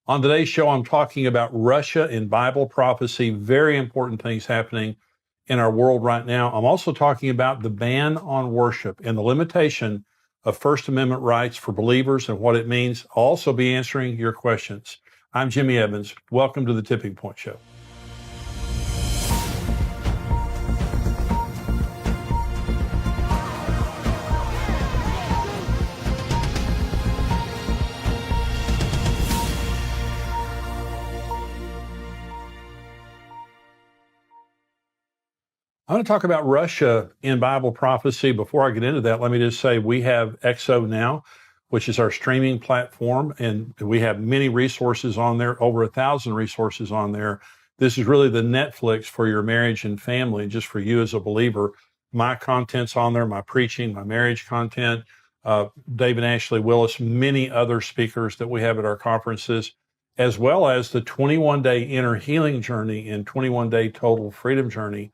On today's show, I'm talking about Russia in Bible prophecy, very important things happening in our world right now. I'm also talking about the ban on worship and the limitation of First Amendment rights for believers and what it means. I'll also be answering your questions. I'm Jimmy Evans. Welcome to the Tipping Point Show. I want to talk about Russia in Bible prophecy. Before I get into that, let me just say we have XO now, which is our streaming platform, and we have many resources on there, over 1,000 resources on there. This is really the Netflix for your marriage and family, just for you as a believer. My content's on there, my preaching, my marriage content, David Ashley Willis, many other speakers that we have at our conferences, as well as the 21-day inner healing journey and 21-day total freedom journey.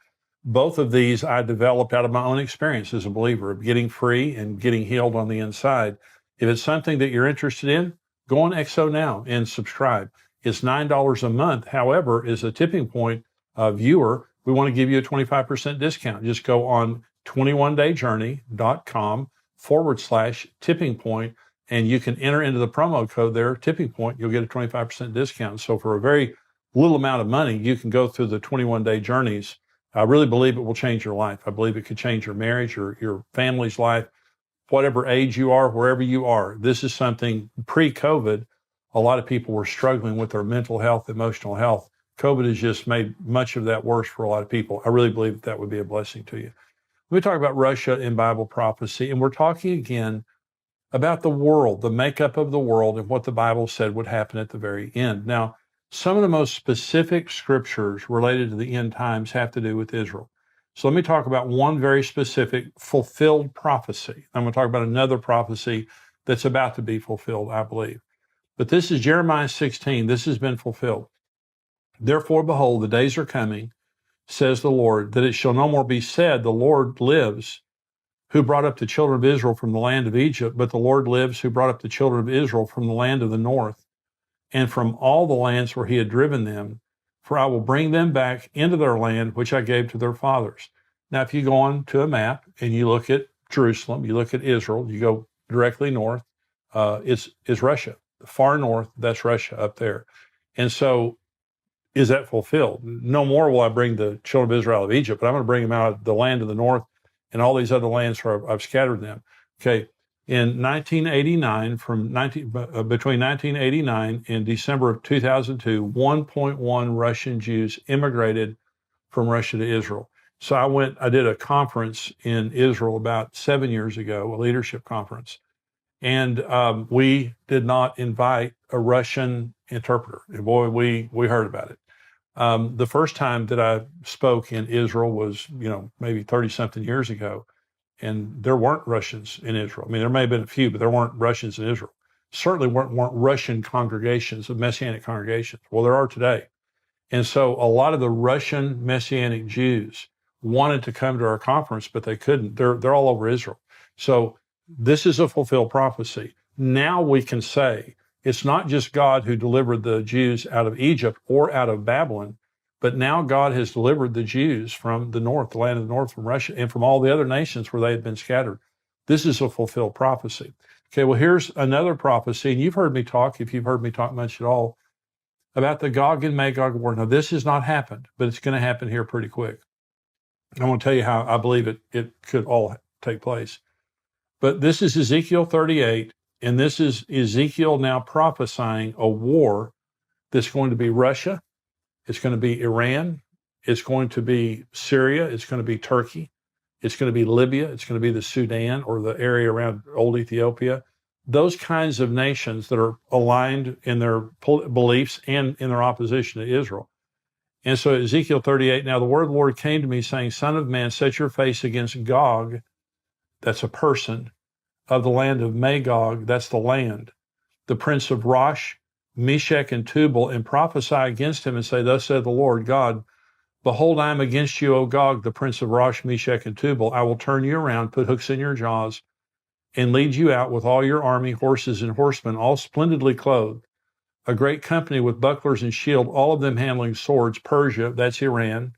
Both of these I developed out of my own experience as a believer of getting free and getting healed on the inside. If it's something that you're interested in, go on XO now and subscribe. It's $9 a month. However, as a Tipping Point viewer, we want to give you a 25% discount. Just go on 21dayjourney.com/tipping point, and you can enter into the promo code there, Tipping Point. You'll get a 25% discount. So for a very little amount of money, you can go through the 21-day journeys. I really believe it will change your life. I believe it could change your marriage or your family's life, whatever age you are, wherever you are. This is something pre-COVID, a lot of people were struggling with their mental health, emotional health. COVID has just made much of that worse for a lot of people. I really believe that would be a blessing to you. We talk about Russia in Bible prophecy, and we're talking again about the world, the makeup of the world, and what the Bible said would happen at the very end. Now, some of the most specific scriptures related to the end times have to do with Israel. So let me talk about one very specific fulfilled prophecy. I'm going to talk about another prophecy that's about to be fulfilled, I believe. But this is Jeremiah 16. This has been fulfilled. Therefore, behold, the days are coming, says the Lord, that it shall no more be said, the Lord lives, who brought up the children of Israel from the land of Egypt, but the Lord lives, who brought up the children of Israel from the land of the north, and from all the lands where he had driven them, for I will bring them back into their land, which I gave to their fathers. Now, if you go on to a map and you look at Jerusalem, you look at Israel, you go directly north, is Russia. Far north, that's Russia up there. And so is that fulfilled? No more will I bring the children of Israel out of Egypt, but I'm going to bring them out of the land of the north and all these other lands where I've scattered them. Okay. In 1989, between 1989 and December of 2002, 1.1 Russian Jews immigrated from Russia to Israel. So I did a conference in Israel about 7 years ago, a leadership conference, and we did not invite a Russian interpreter. And boy, we heard about it. The first time that I spoke in Israel was, maybe 30-something years ago. And there weren't Russians in Israel. I mean, there may have been a few, but there weren't Russians in Israel. Certainly weren't Russian congregations, of Messianic congregations. Well, there are today. And so a lot of the Russian Messianic Jews wanted to come to our conference, but they couldn't. They're all over Israel. So this is a fulfilled prophecy. Now we can say it's not just God who delivered the Jews out of Egypt or out of Babylon, but now God has delivered the Jews from the north, the land of the north, from Russia, and from all the other nations where they had been scattered. This is a fulfilled prophecy. Okay, well, here's another prophecy, and you've heard me talk, if you've heard me talk much at all, about the Gog and Magog war. Now, this has not happened, but it's going to happen here pretty quick. I'm going to tell you how I believe it could all take place. But this is Ezekiel 38, and this is Ezekiel now prophesying a war that's going to be Russia. It's going to be Iran. It's going to be Syria. It's going to be Turkey. It's going to be Libya. It's going to be the Sudan or the area around old Ethiopia. Those kinds of nations that are aligned in their beliefs and in their opposition to Israel. And so Ezekiel 38, now the word of the Lord came to me saying, Son of man, set your face against Gog, that's a person, of the land of Magog, that's the land, the prince of Rosh, Meshech, and Tubal, and prophesy against him and say, Thus saith the Lord God, Behold, I am against you, O Gog, the prince of Rosh, Meshech, and Tubal. I will turn you around, put hooks in your jaws, and lead you out with all your army, horses, and horsemen, all splendidly clothed. a great company with bucklers and shield, all of them handling swords. Persia, that's Iran.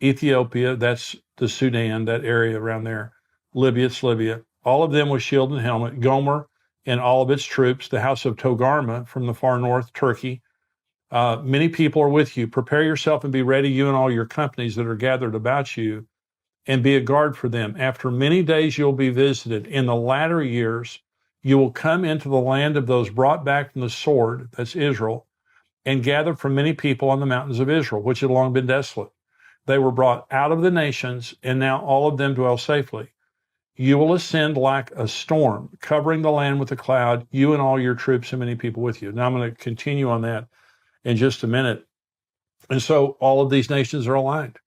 Ethiopia, that's the Sudan, that area around there. Libya, it's Libya. All of them with shield and helmet. Gomer and all of its troops. The house of Togarmah from the far north, Turkey. Many people are with you. Prepare yourself and be ready, you and all your companies that are gathered about you, and be a guard for them. After many days you'll be visited. In the latter years, you will come into the land of those brought back from the sword, that's Israel, and gathered from many people on the mountains of Israel, which had long been desolate. They were brought out of the nations, and now all of them dwell safely. You will ascend like a storm, covering the land with a cloud, you and all your troops and many people with you. Now I'm going to continue on that in just a minute. And so all of these nations are aligned.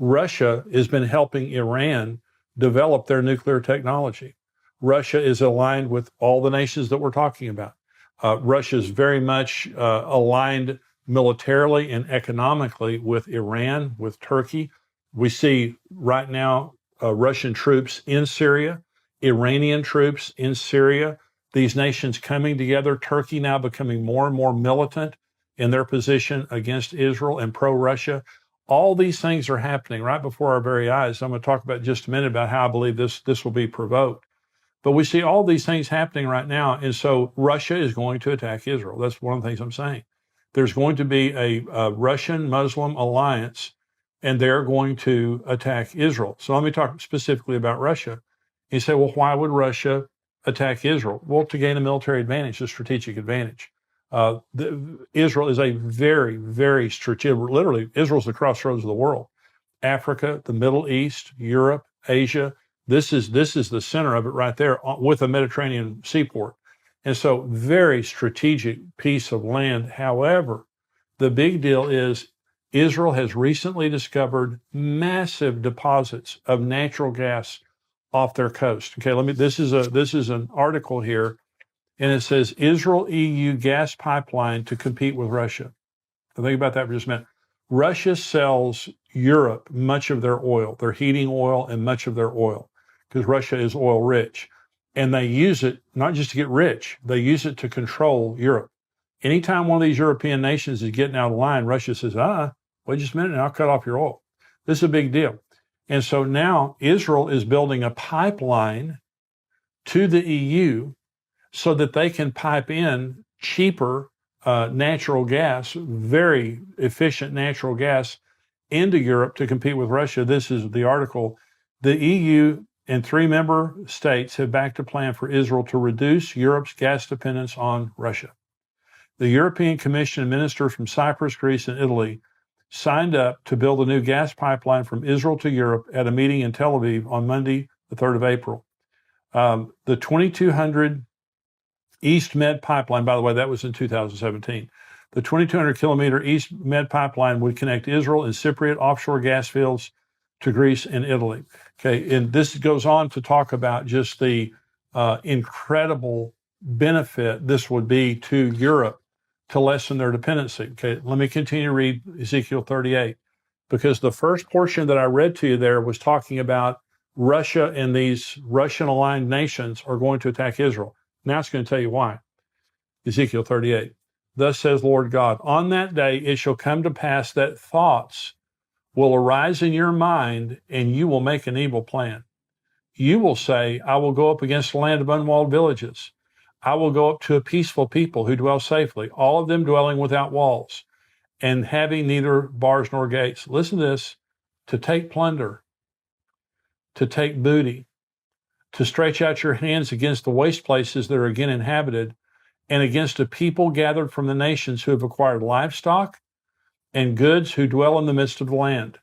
Russia has been helping Iran develop their nuclear technology. Russia is aligned with all the nations that we're talking about. Russia is very much aligned militarily and economically with Iran, with Turkey. We see right now Russian troops in Syria, Iranian troops in Syria, these nations coming together, Turkey now becoming more and more militant in their position against Israel and pro-Russia. All these things are happening right before our very eyes. I'm going to talk about in just a minute about how I believe this will be provoked. But we see all these things happening right now, and so Russia is going to attack Israel. That's one of the things I'm saying. There's going to be a Russian-Muslim alliance, and they're going to attack Israel. So let me talk specifically about Russia. You say, well, why would Russia attack Israel? Well, to gain a military advantage, a strategic advantage. Israel is a very, very strategic, literally, Israel's the crossroads of the world. Africa, the Middle East, Europe, Asia, this is the center of it right there with a Mediterranean seaport. And so very strategic piece of land. However, the big deal is Israel has recently discovered massive deposits of natural gas off their coast. Okay, this is an article here, and it says Israel EU gas pipeline to compete with Russia. Now think about that for just a minute. Russia sells Europe much of their oil, their heating oil and much of their oil, because Russia is oil rich. And they use it not just to get rich, they use it to control Europe. Anytime one of these European nations is getting out of line, Russia says, wait just a minute and I'll cut off your oil. This is a big deal. And so now Israel is building a pipeline to the EU so that they can pipe in cheaper natural gas, very efficient natural gas into Europe to compete with Russia. This is the article. The EU and 3 member states have backed a plan for Israel to reduce Europe's gas dependence on Russia. The European Commission ministers from Cyprus, Greece, and Italy signed up to build a new gas pipeline from Israel to Europe at a meeting in Tel Aviv on Monday, the 3rd of April. The 2200 East Med pipeline, by the way, that was in 2017. The 2,200 kilometer East Med pipeline would connect Israel and Cypriot offshore gas fields to Greece and Italy. Okay, and this goes on to talk about just the incredible benefit this would be to Europe to lessen their dependency. Okay, let me continue to read Ezekiel 38, because the first portion that I read to you there was talking about Russia and these Russian-aligned nations are going to attack Israel. Now it's going to tell you why. Ezekiel 38. Thus says Lord God, on that day it shall come to pass that thoughts will arise in your mind, and you will make an evil plan. You will say, I will go up against a land of unwalled villages. I will go up to a peaceful people who dwell safely, all of them dwelling without walls, and having neither bars nor gates. Listen to this, to take plunder, to take booty, to stretch out your hands against the waste places that are again inhabited, and against a people gathered from the nations who have acquired livestock and goods who dwell in the midst of the land.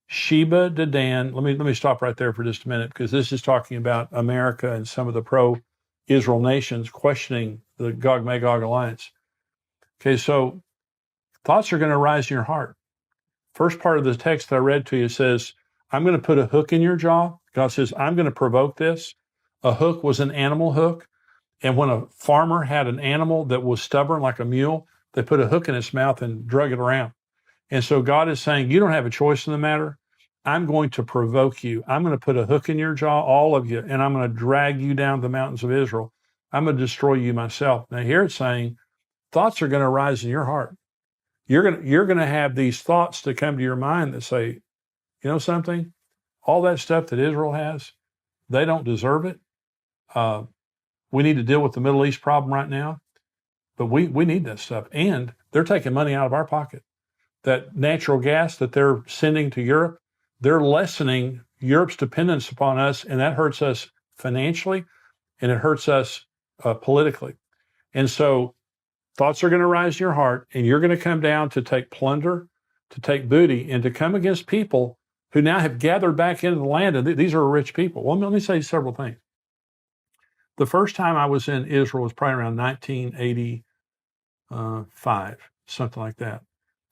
Sheba, Dedan, let me stop right there for just a minute, because this is talking about America and some of the pro-Israel nations questioning the Gog-Magog alliance. Okay, so thoughts are going to arise in your heart. First part of the text that I read to you says, I'm going to put a hook in your jaw. God says, I'm going to provoke this. A hook was an animal hook. And when a farmer had an animal that was stubborn like a mule, they put a hook in its mouth and drug it around. And so God is saying, you don't have a choice in the matter. I'm going to provoke you. I'm going to put a hook in your jaw, all of you, and I'm going to drag you down the mountains of Israel. I'm going to destroy you myself. Now here it's saying thoughts are going to arise in your heart. You're going to have these thoughts to come to your mind that say, you know something, all that stuff that Israel has, they don't deserve it. We need to deal with the Middle East problem right now, but we need that stuff. And they're taking money out of our pocket. That natural gas that they're sending to Europe, they're lessening Europe's dependence upon us, and that hurts us financially, and it hurts us politically. And so thoughts are going to rise in your heart, and you're going to come down to take plunder, to take booty, and to come against people who now have gathered back into the land. And these are rich people. Well, let me say several things. The first time I was in Israel was probably around 1985, something like that.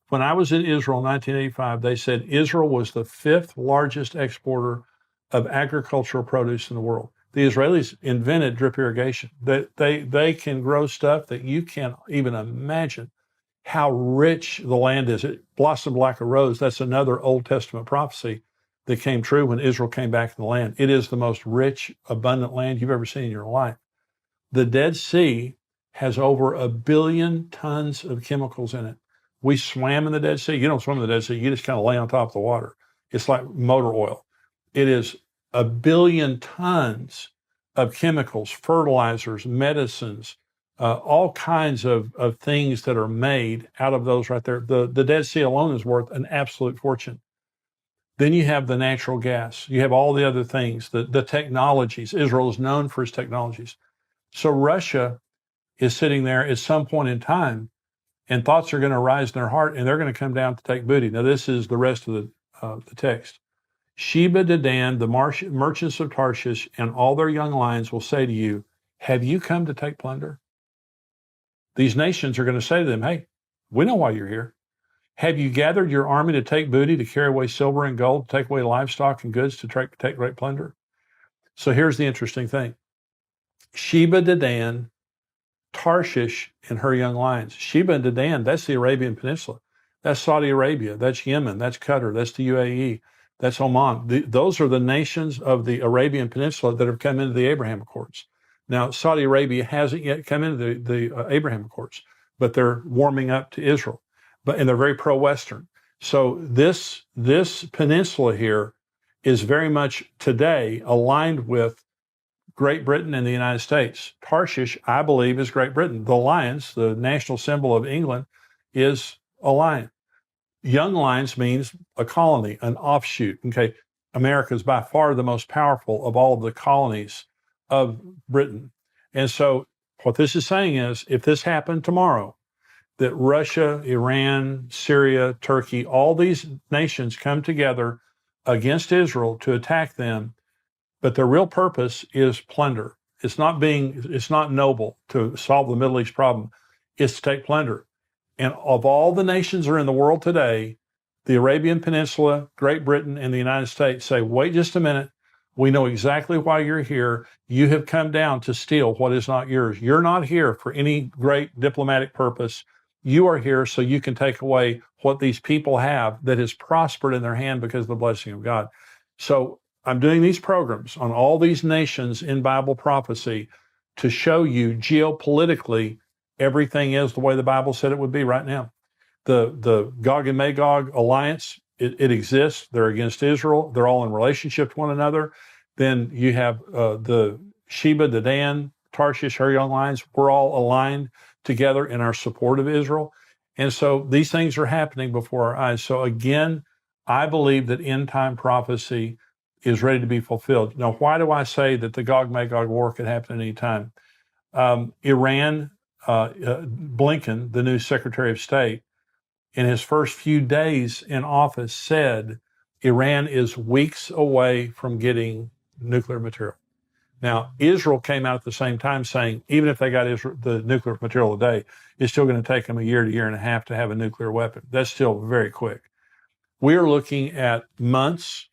When I was in Israel in 1985, they said Israel was the 5th largest exporter of agricultural produce in the world. The Israelis invented drip irrigation. They can grow stuff that you can't even imagine how rich the land is. It blossomed like a rose. That's another Old Testament prophecy that came true when Israel came back in the land. It is the most rich, abundant land you've ever seen in your life. The Dead Sea has over 1 billion tons of chemicals in it. We swam in the Dead Sea. You don't swim in the Dead Sea. You just kind of lay on top of the water. It's like motor oil. It is 1 billion tons of chemicals, fertilizers, medicines, all kinds of things that are made out of those right there. The Dead Sea alone is worth an absolute fortune. Then you have the natural gas. You have all the other things, the technologies. Israel is known for its technologies. So Russia is sitting there at some point in time, and thoughts are going to arise in their heart, and they're going to come down to take booty. Now, this is the rest of the text. Sheba, Dedan, the merchants of Tarshish, and all their young lions will say to you, have you come to take plunder? These nations are going to say to them, hey, we know why you're here. Have you gathered your army to take booty, to carry away silver and gold, to take away livestock and goods, to take great plunder? So here's the interesting thing. Sheba, Dedan, Tarshish, and her young lions. Sheba and Dedan, that's the Arabian Peninsula. That's Saudi Arabia. That's Yemen. That's Qatar. That's the UAE. That's Oman. Those are the nations of the Arabian Peninsula that have come into the Abraham Accords. Now, Saudi Arabia hasn't yet come into the Abraham Accords, but they're warming up to Israel. And they're very pro-Western. So this peninsula here is very much today aligned with Great Britain and the United States. Tarshish, I believe, is Great Britain. The lions, the national symbol of England, is a lion. Young lions means a colony, an offshoot. Okay, America is by far the most powerful of all of the colonies of Britain. And so what this is saying is, if this happened tomorrow, that Russia, Iran, Syria, Turkey, all these nations come together against Israel to attack them, but their real purpose is plunder. It's not noble to solve the Middle East problem. It's to take plunder. And of all the nations that are in the world today, the Arabian Peninsula, Great Britain, and the United States say, wait just a minute. We know exactly why you're here. You have come down to steal what is not yours. You're not here for any great diplomatic purpose. You are here so you can take away what these people have that has prospered in their hand because of the blessing of God. So I'm doing these programs on all these nations in Bible prophecy to show you geopolitically everything is the way the Bible said it would be right now. The Gog and Magog alliance, it exists. They're against Israel. They're all in relationship to one another. Then you have the Sheba, Dedan, Tarshish, her young lions. We're all aligned together in our support of Israel. And so these things are happening before our eyes. So again, I believe that end time prophecy is ready to be fulfilled. Now, why do I say that the Gog-Magog war could happen at any time? Iran, Blinken, the new Secretary of State, in his first few days in office said Iran is weeks away from getting nuclear material. Now, Israel came out at the same time saying, even if they got the nuclear material today, it's still going to take them a year to year and a half to have a nuclear weapon. That's still very quick. We are looking at months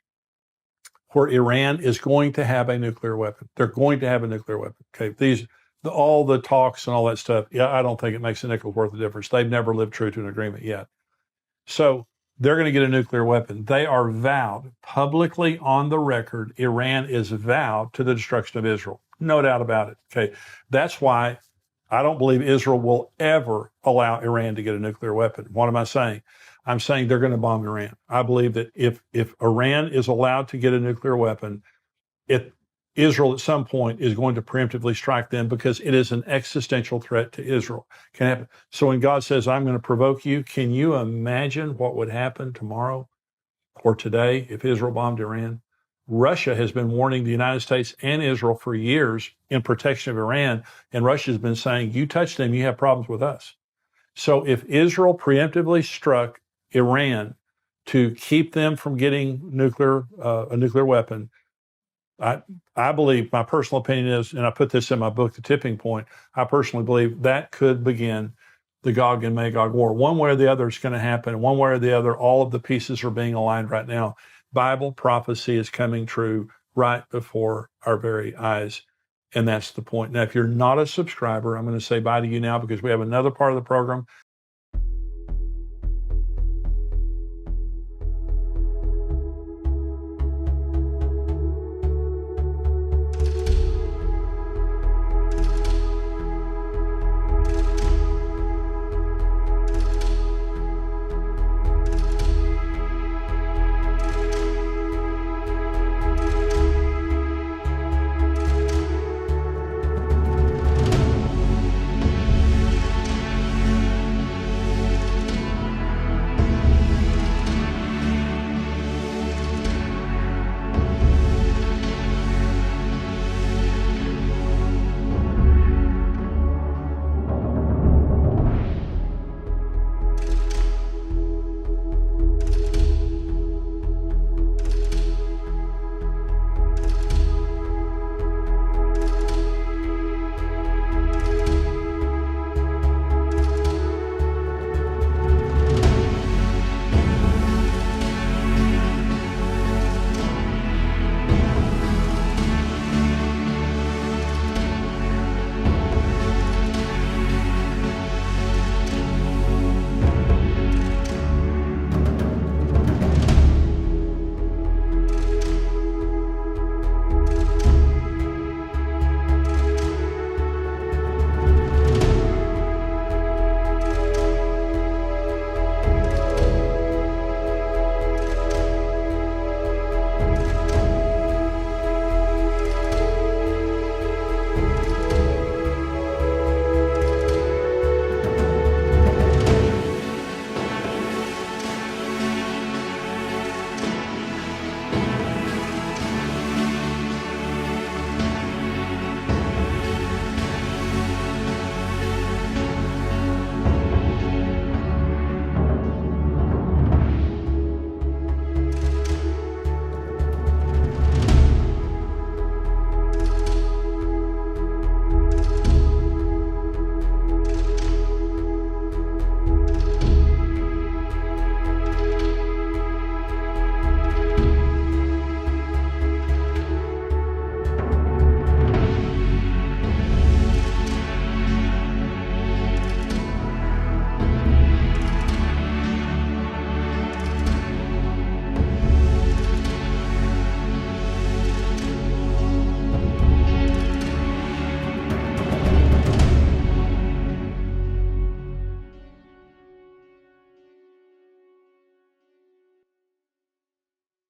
where Iran is going to have a nuclear weapon. They're going to have a nuclear weapon. Okay, all the talks and all that stuff, yeah, I don't think it makes a nickel's worth of difference. They've never lived true to an agreement yet. So they're going to get a nuclear weapon. They are vowed publicly on the record. Iran is vowed to the destruction of Israel. No doubt about it. Okay. That's why I don't believe Israel will ever allow Iran to get a nuclear weapon. What am I saying? I'm saying they're going to bomb Iran. I believe that if Iran is allowed to get a nuclear weapon, Israel at some point is going to preemptively strike them because it is an existential threat to Israel. Can happen. So when God says, I'm going to provoke you, can you imagine what would happen tomorrow or today if Israel bombed Iran? Russia has been warning the United States and Israel for years in protection of Iran, and Russia's been saying, you touch them, you have problems with us. So if Israel preemptively struck Iran to keep them from getting a nuclear weapon, I believe, my personal opinion is, and I put this in my book, The Tipping Point, I personally believe that could begin the Gog and Magog war. One way or the other is going to happen. One way or the other, all of the pieces are being aligned right now. Bible prophecy is coming true right before our very eyes. And that's the point. Now, if you're not a subscriber, I'm going to say bye to you now because we have another part of the program